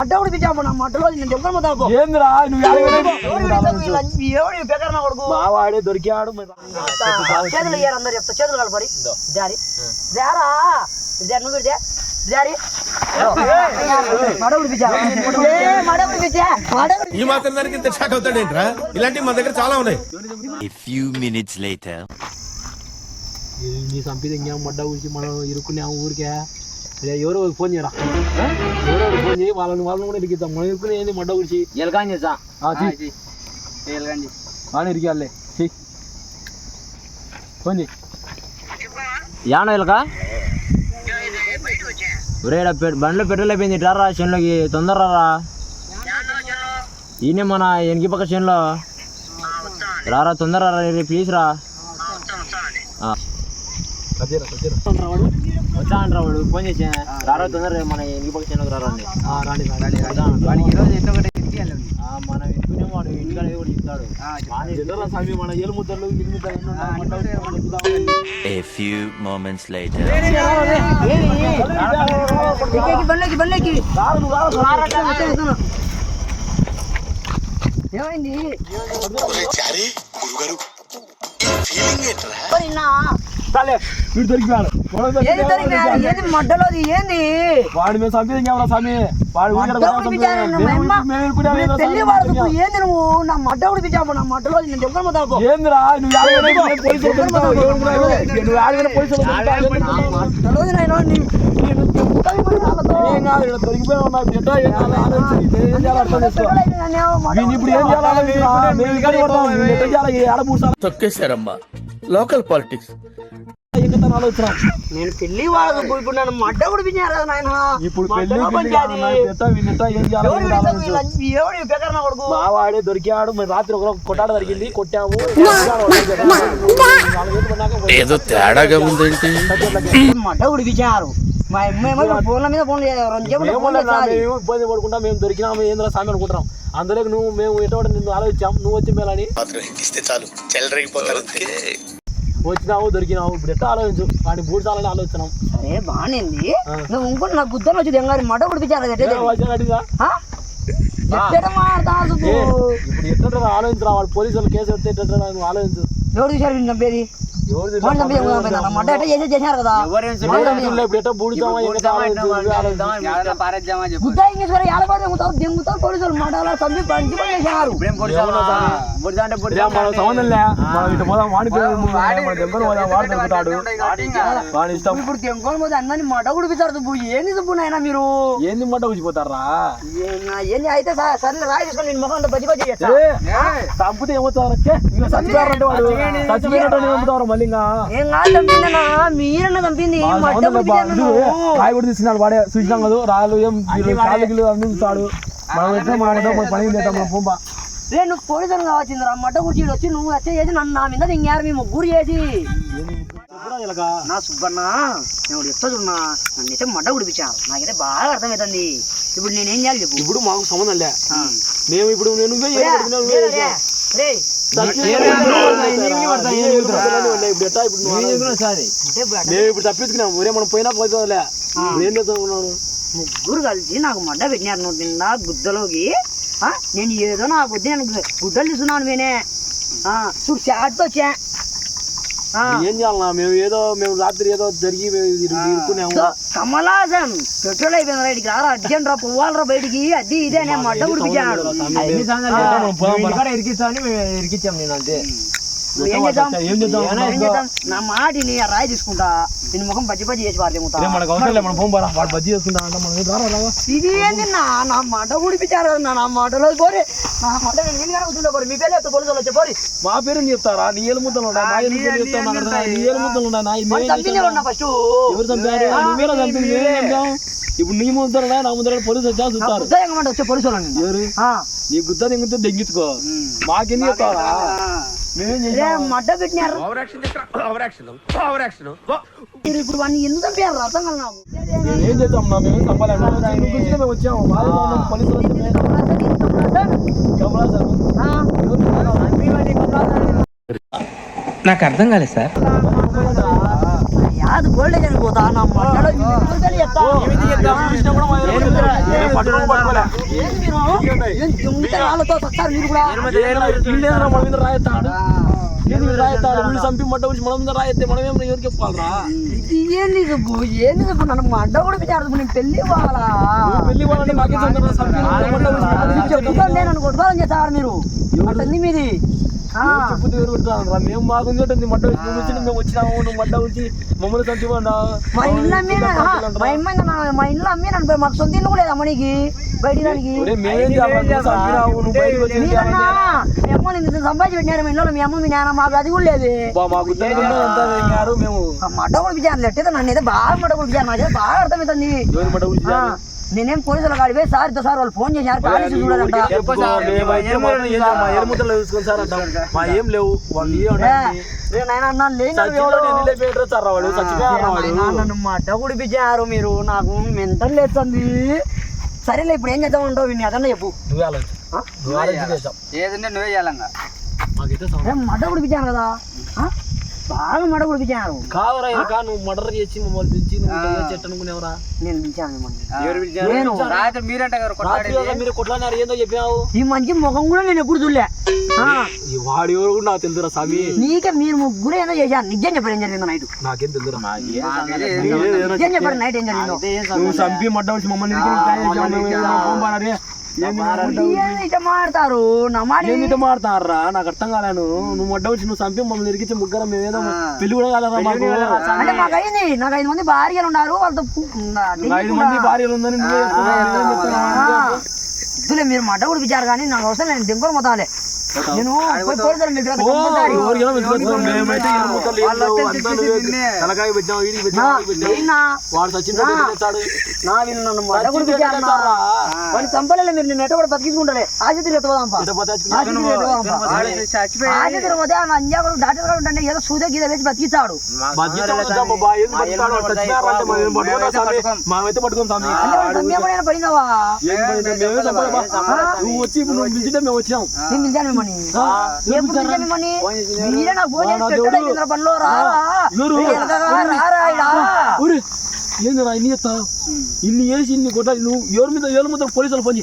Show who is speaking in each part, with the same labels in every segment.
Speaker 1: అడ్డవుడు పిచ్చాము నా మట్టలో నేను దొంగ మొదలు
Speaker 2: ఏందిరా
Speaker 1: వాడే దొరికాడు చేతులు ఇయ్యారు అందరు చెప్తా చేతులు కలపరి జారి జారా నువ్వు పెడితే జారి మడవుడు పిచ్చా మడవుడు పిచ్చా
Speaker 3: ఈ మాత్రం దానికి ఇంత షాక్ అవుతాడేంట్రా ఇలాంటివి మన దగ్గర చాలా ఉన్నాయి.
Speaker 4: A few minutes later.
Speaker 2: నీ సంపద ఇంకేం మడ్డ ఊరికి మనం ఇరుక్కున్నాము ఊరికే ఎవరో ఫోన్ చేయరా ఎవరో ఫోన్ చేయి వాళ్ళని కూడా ఇరికిద్దాం మనం ఇరుక్కునే ఏంది మడ్డ ఊరికి
Speaker 1: ఎలకాని చేసా
Speaker 2: వాళ్ళని ఇరికాలే ఫోన్ చేయి
Speaker 1: యానో ఎలక ఒరేడా బండ్లో పెట్రోల్ అయిపోయింది ఇట్లా చేనులోకి తొందర రా ఈయన మన వెనక పక్క చేనులో రారా తొందర రా ప్లీజ్ రా వచ్చా అంటారా వాడు ఫోన్ చేసా రారా తొందర మన వెనక పక్క చేనులోకి మనం ఇంటినే వాడు ఇంటికాడ కూడా ఇస్తాడు మన ఏలు ముద్దలు
Speaker 4: A few moments later.
Speaker 1: ఏమైంది
Speaker 2: వీడు దొరికిపోయాడు
Speaker 1: మడ్డలోది ఏంది
Speaker 2: వాడు మేము సంపేదం కావాలా స్వామి వాడు
Speaker 1: ఏంది నువ్వు నా మడ్డవుడు పిచ్చాము నా మడ్డలో నేను దొంగ మొదలు
Speaker 2: ఏందిరా
Speaker 3: తొక్కేశారమ్మా లోకల్ పాలిటిక్స్.
Speaker 1: నేను పెళ్లి వాళ్ళకు ఇప్పుడు నన్ను మడ్డ కూడా పిచ్చారు కదా నాయన
Speaker 2: ఇప్పుడు వాడే దొరికాడు మరి రాత్రి ఒక కొట్టాడ జరిగింది కొట్టాము
Speaker 3: ఏదో తేడాగా ఉందేంటి.
Speaker 1: మడ్డ ఉడిపించారు మా అమ్మేమో ఫోన్ల మీద ఫోన్
Speaker 2: ఇబ్బంది పడుకుంటా మేము దొరికినాము ఏంద్రా సామి అనుకుంటున్నాం అందులో నువ్వు మేము ఎటువంటి నిన్ను ఆలోచించాం నువ్వు వచ్చి మేలని వచ్చినావు దొరికినావు ఇప్పుడు ఎట్లా ఆలోచించు వాడిని బూట్ చాలని ఆలోచన
Speaker 1: సరే బాగానేంది నువ్వు ఇంకోటి నాకు గుద్దలు వచ్చి దెంగారి మడ్డ ఉడిపించారు
Speaker 2: ఇప్పుడు ఎట్లా ఆలోచించరా వాడు పోలీసులు కేసు పెడితే ఎట్లా నువ్వు ఆలోచించు
Speaker 1: ఎవరు చూసారు నేను చంపేది మడ్డ ఎట్లా చేశారు కదా గుద్దా ఇంకేశ్వర ఏడబడి దెంగుతావు దెంగుతావు పోలీసులు మడ్డలో చంపి బండి పని చేశారు ఇప్పుడు దెంగోని పోతే అందరినీ మడ్డ ఉడిపించారు దుబ్బు ఏంది దుబ్బు నాయన మీరు
Speaker 2: ఏంది మడ్డ ఉడిచిపోతారా
Speaker 1: ఏంది అయితే సరే రాయి తీసుకొని నేను ముఖం బజ్జి బజ్జి
Speaker 2: చంపితే ఏమవుతారు చచ్చిపోయినట్టు మళ్ళీ
Speaker 1: మీరన్నా చంపింది
Speaker 2: కాయ కూడా తీసుకున్నాడు వాడే చూసినాం కదా రాళ్ళు ఏం కాళ్ళు గిల్లు అందిస్తాడు మనం ఎట్లా మనం పని చేద్దాం మనం పంప
Speaker 1: రే నువ్వు పోలీసులు కావచ్చిందిరా మడ్డ గురించి వచ్చి నువ్వు వచ్చే చేసి నన్ను నా మీద దింగారు మీ ముగ్గురు చేసి నా సుబ్బన్న నేను ఎట్లా చూడన్నా నన్ను అయితే మడ్డ గుడిపించాను నాకైతే బాగా అర్థమవుతుంది ఇప్పుడు నేనేం చేయాలి చెప్పు
Speaker 2: ఇప్పుడు మాకు సంబంధం లే మేము ఇప్పుడు నేను మేము ఇప్పుడు తప్పించుకున్నాం ఒరే మనం పోయినా పోతుందిలే ఏం చేస్తున్నాను
Speaker 1: ముగ్గురు కలిసి నాకు మడ్డ పెట్టినారు నువ్వు తిన్నా గుద్దలోకి నేను ఏదో నా బుద్ధి నేను గుడ్డలు తీసుకున్నాను నేనే చూడు చాట్తో వచ్చా
Speaker 2: ఏం చేయాలన్నా మేము రాత్రి ఏదో జరిగి
Speaker 1: కమలాసన్ పెట్రోల్ అయిపోయింది రైట్కి రారా అర్జెంట్ రా పోవాలరా బయటికి అది ఇదే నేను మడ్డ గుడిపించాడు
Speaker 2: ఇరికిచ్చాం నేను అంతే
Speaker 1: నా మాటిని రాయి తీసుకుంటా నేను ముఖం బజ్జి బజ్జి చేసి వాడు
Speaker 2: బజ్జి చేసుకుంటా
Speaker 1: ఇది ఏంది నా మాట ఉడిపించారు నా మాటలో పోరే నా మాట నేను కూర్చుంటే పోరు మీ పేరు చెప్తా పోలీసులు వచ్చే పోరి
Speaker 2: మా పేరు చెప్తారా నీ ఏలు ముద్దలు ఉన్నా
Speaker 1: ఫస్ట్
Speaker 2: ఎవరు చంపారు నువ్వేలా చంపింది ఇప్పుడు నీ ముద్దరు నా ముద్దరు పోలీసు వచ్చా చూస్తారు
Speaker 1: వచ్చే పోలీసులు
Speaker 2: ఎవరు నీ గుద్ద దింగుతో దెంగించుకో మాకెందుకు చెప్తారా
Speaker 1: మడ్డ పెట్టినారు ఇప్పుడు వాడిని ఎందుకు చంపారు అర్థం కదా నాకు
Speaker 2: ఏం చేద్దాం మేము చంపాలి వచ్చాము
Speaker 5: నాకు అర్థం కాలేదు సార్
Speaker 1: కాదు గోల్డ్ చనిపోతా నా మడ్డలో చెప్తా వాళ్ళతో వస్తారు మీరు కూడా
Speaker 2: రాయతాడు చంపి మడ్డ గురించి మన మీద రాయతే మనం ఏమన్నా ఎవరికి చెప్పాలరా?
Speaker 1: ఏంది నన్ను మడ్డ కూడా పిచ్చారు నేను పెళ్లి పోవాలా
Speaker 2: పెళ్లి వాళ్ళంటే నాకే
Speaker 1: చెప్తాను నేను కొట్టుకోవాలని చేస్తారు మీరు అట్టుంది మీది
Speaker 2: చెప్పుతూ ఎవరు కొడతారా? మేము మాకుంది ఉంటుంది మడ్డ వచ్చి మేము వచ్చినాము నువ్వు మడ్డ వచ్చి మమ్మల్ని చంపివ్వండా?
Speaker 1: మా ఇంట్లో మా ఇంట్లో అమ్మి నన్ను మాకు సొంత ఇల్లు కూడా లేదా అమ్మనికి బయటికి దానికి మీ అమ్మ నేను సంపాదించి పెట్టినారు మీ ఇంట్లో మీ అమ్మ మీ నాన్న మాకు అది కూడా లేదు
Speaker 2: మేము
Speaker 1: మడ్డ కూడా పిచ్చాను ఎట్టయితే నన్ను అయితే బాగా మడ్డ కూడా పిచ్చాను నాకైతే బాగా అర్థమవుతుంది నేనేం పోలీసులు కాడిపోయి సార్తో సార్ వాళ్ళు ఫోన్ చేశారు కాలేజీ చూడాలంట
Speaker 2: ఏం లేవు
Speaker 1: నన్ను మడ్డ కుడిపించారు మీరు నాకు మెంటల్ లేస్తుంది సరేలే ఇప్పుడు ఏం చేద్దాం ఉంటావు వీడిని అదన్నా చెప్పు
Speaker 5: ఏదంటే నువ్వే చేయాలంగా
Speaker 1: మడ్డ కుడిపించాను కదా బాగా మడ కుడిపించారు
Speaker 2: కావరా నువ్వు మర్డర్ చేసి మమ్మల్ని పిలిచి చెట్టు అనుకునేవరా?
Speaker 1: నేను పిలిచాను
Speaker 2: మీరు కొట్లాడినారు ఏందో చెప్పినావు.
Speaker 1: ఈ మంచి ముఖం కూడా నేను ఎప్పుడు చూడలే
Speaker 2: వాడు ఎవరు కూడా నాకు తెలుసురా స్వామి.
Speaker 1: నీకే మీరు ముగ్గురు ఏదో చేశారు నిజం చెప్పారు ఏం జరిగిందో నైట్
Speaker 2: నాకేం తెలుసురా?
Speaker 1: నిజం చెప్పారు నైట్ ఏం జరిగిందో
Speaker 2: నువ్వు చంపి మడ్డ వచ్చి మమ్మల్ని
Speaker 1: మాడతారు
Speaker 2: మాడతారా? నాకు అర్థం కాలేను. నువ్వు మడ్డ వచ్చి నువ్వు చంపి మమ్మల్ని ఇరికించి ముగ్గురు మేమేదో పెళ్లి కూడా కాలేదా?
Speaker 1: అంటే మాకు అయింది నాకు 5 మంది భార్యలు ఉన్నారు వాళ్ళతో
Speaker 2: 5 మంది భార్యలు ఉందని
Speaker 1: వద్దులే మీరు మడ్డ కూడా విచారు కానీ నాకు అవసరం నేను దింకొని మొత్తాలే నేను పోలీసులు వాళ్ళు చంపలే మీరు నేను ఎట్ట కూడా బతికించుకుంటారే ఆశీర్వాదం ఎత్తుకోదాంపా అంజాకుడు డాక్టర్ ఉంటే ఏదో సూదే గీత వేసి బతికిస్తాడు పడినావా
Speaker 2: వచ్చి మేము వచ్చాం
Speaker 1: మీరే నాకు ఫోన్ చేసి పనిలో
Speaker 2: ఏందిరా ఇన్ని చెప్తావు? ఇన్ని వేసి ఇన్ని కొట్ట నువ్వు ఎవరి మీద ఏళ్ళ ముద్ర పోలీసులు ఫోన్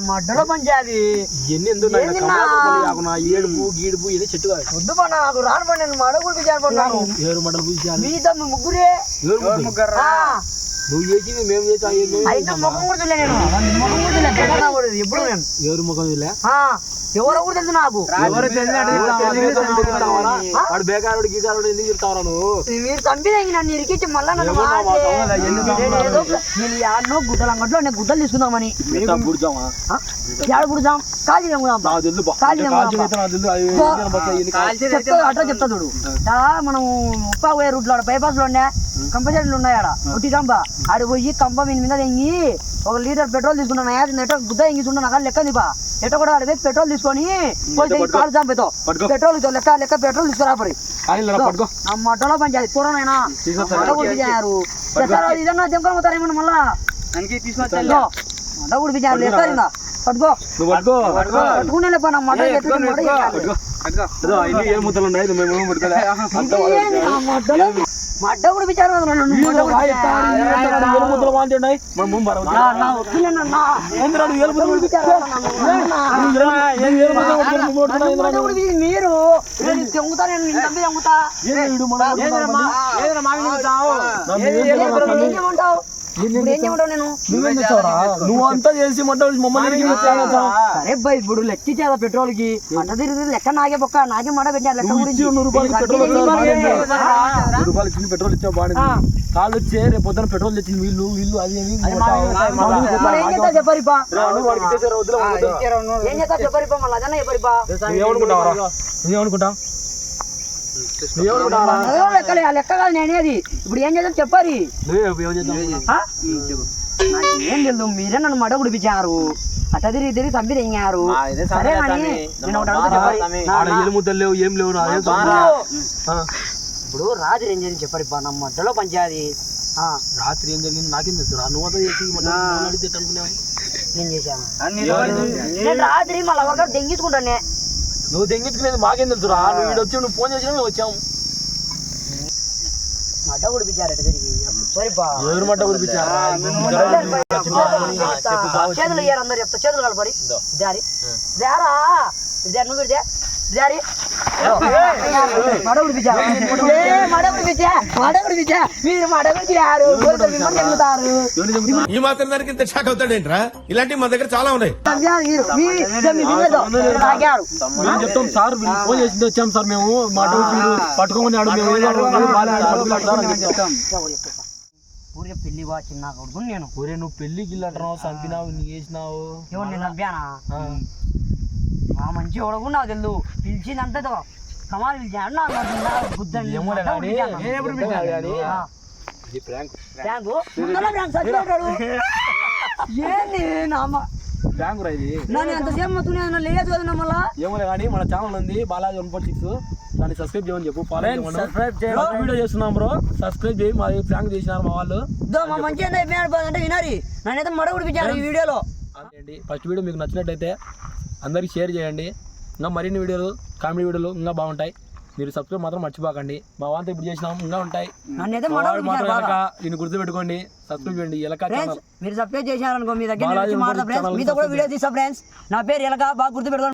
Speaker 1: మడ్డలో పంచాది
Speaker 2: ఏడుపు గీడుపు ఇవన్నీ చెట్టు
Speaker 1: వద్దు పన్నా నాకు రాను పడి నేను మడ గురించి చేరుకున్నాను
Speaker 2: ఎవరు మడలు పూజ
Speaker 1: మీ తమ్మి ముగ్గురే
Speaker 2: నువ్వు చేసింది మేము చేసాం
Speaker 1: ముఖం కూడా చూడలే నేను ముఖం కూడా చూడలేదు ఎప్పుడు నేను
Speaker 2: ఎవరు ముఖం చూడలే
Speaker 1: ఎవరో కూడా తెలుసు నాకు
Speaker 2: వాడు బేకారుడు గీకారుడు ఎందుకు చెప్తావరా నువ్వు?
Speaker 1: మీరు చంపిన నన్ను ఇరికించి మళ్ళా నన్ను యాడనో గుడ్డలు అంగట్లో నేను గుడ్డలు తీసుకుందామని పుడతాం కాజీ అట్లా చెప్తా చూడు మనం ఉప్పా పోయే రూట్లో బైపాస్ లో ఉండే కంప చెట్లు ఉన్నాయి ఆడ ఒట్టి కంప ఆడికి పోయి కంప మీద ఎంగి 1 లీటర్ పెట్రోల్ తీసుకున్నాను ఎట్ట గుద్ద ఎంగిస్తుంటా నాకు లెక్క దిపా ఎట్ట కూడా ఆడిపోయి పెట్రోల్ తీసుకొని కాలు చంపేతో పెట్రోల్ లెక్క పెట్రోల్ తీసుకురా పడి నా మట్టలో పంచాలి కూరనైనా ఇదన్నా దింకొని పోతారేమన్నా మళ్ళా మట కుడిపించారు లెక్క పట్టుకో పట్టుకునే నా మట మడ్డ కూడా విచారం మీరు తెంగుతా నేను తెంగుతా ఏమంటావు
Speaker 2: నువ్వు అంతా చేసి మమ్మల్ని
Speaker 1: సరే బై ఇప్పుడు లెక్క ఇచ్చారా పెట్రోల్ కి అంట తిరిగి లెక్క నాకే పక్క నాకే మడ పెట్టారు లెక్క గురించి
Speaker 2: ₹100 పెట్రోల్ ఇచ్చా బాగా కాళ్ళు వచ్చే రేపు పొద్దున పెట్రోల్ తెచ్చింది వీళ్ళు అది
Speaker 1: చెప్పరిపా ఏం చేస్తా చెప్పరిపా మళ్ళీ అదన్నా చెప్పరిపా
Speaker 2: ఏమనుకుంటావు
Speaker 1: లెక్క కాదు నేనేది ఇప్పుడు ఏం చేద్దాం చెప్పారి నాకేం తెలుసు మీరే నన్ను మడ కుడిపించారు అట్ట తిరిగి చంపి తెంగారు సరే కానీ నేను ఒకటి
Speaker 2: అడుగుతా లేవు ఏం లేవు
Speaker 1: ఇప్పుడు రాత్రి ఏం జరిగింది చెప్పరిపా నా మధ్యలో పంచాది
Speaker 2: రాత్రి ఏం జరిగింది నాకేం తెలుసు నువ్వు అంతా చేసి అనుకున్నావు
Speaker 1: నేను చేశాను నేను రాత్రి మళ్ళీ ఎవరికైనా తెంగించుకుంటానే
Speaker 2: నువ్వు తెంగించుకునేది మాకేం తెలుసురా నువ్వు వీడు వచ్చి నువ్వు ఫోన్ చేసినా మేము వచ్చాము
Speaker 1: మడ్డ కుడిపించారట తిరిగి సారీ బా
Speaker 2: ఎవరు మట్ట కురిపించారా
Speaker 1: చేతులు ఇయ్యారు అందరు చెప్తా చేతులు కలపరి జారి జారా జారి నువ్వు పెడితే జారి మడ కుడిపించారు మీరు మడ కుడిచారు చెప్తారు
Speaker 3: ఈ మాత్రం దానికి ఇంత షాక్ అవుతాడేంట్రా ఇలాంటివి మన దగ్గర చాలా ఉన్నాయి
Speaker 2: మేము చెప్తాం సార్ ఫోన్ చేసి వచ్చాం సార్ మేము మాట పట్టుకోమని ఆడు మేము
Speaker 1: ఊరికే పెళ్లి బా చిన్న కొడుకు నేను
Speaker 2: ఒరే నువ్వు పెళ్లికి ఇల్లంటున్నావు చంపినావు నీకు వేసినావు
Speaker 1: ఎవరు నేను చంపానా మా మంచి ఒడగు నాకు తెలుసు పిలిచిందంతతో కమాలు పిలిచాడు నన్ను ఎంతసేపు మొత్తం లేదు కదా మళ్ళా
Speaker 2: ఏమోలే కానీ మన ఛానల్ ఉంది బాలాజీ 146 దాన్ని సబ్స్క్రైబ్ చేయమని చెప్పు వీడియో చేస్తున్నాం బ్రో సబ్స్క్రైబ్ చేయి మా ప్రాంక్ చేసినారు మా వాళ్ళు
Speaker 1: మా మంచి అంటే వినారి నన్నైతే మడ కుడిపించారు ఈ వీడియోలో
Speaker 2: ఫస్ట్ వీడియో మీకు నచ్చినట్టయితే అందరికి షేర్ చేయండి ఇంకా మరిన్ని వీడియోలు కామెడీ వీడియోలు ఇంకా బాగుంటాయి మీరు సబ్స్క్రైబ్ మాత్రం మర్చిపోకండి మా వాళ్ళతో ఇప్పుడు చేసినాం ఇంకా ఉంటాయి నేను గుర్తుపెట్టుకోండి సబ్స్క్రైబ్ చేయండి ఎలకా ఛానల్
Speaker 1: మీరు సబ్స్క్రైబ్ చేశారనుకో మీ దగ్గర మీతో కూడా వీడియో తీసా ఫ్రెండ్స్ నా పేరు ఎలకా బాగా గుర్తుపెట్టుకోండి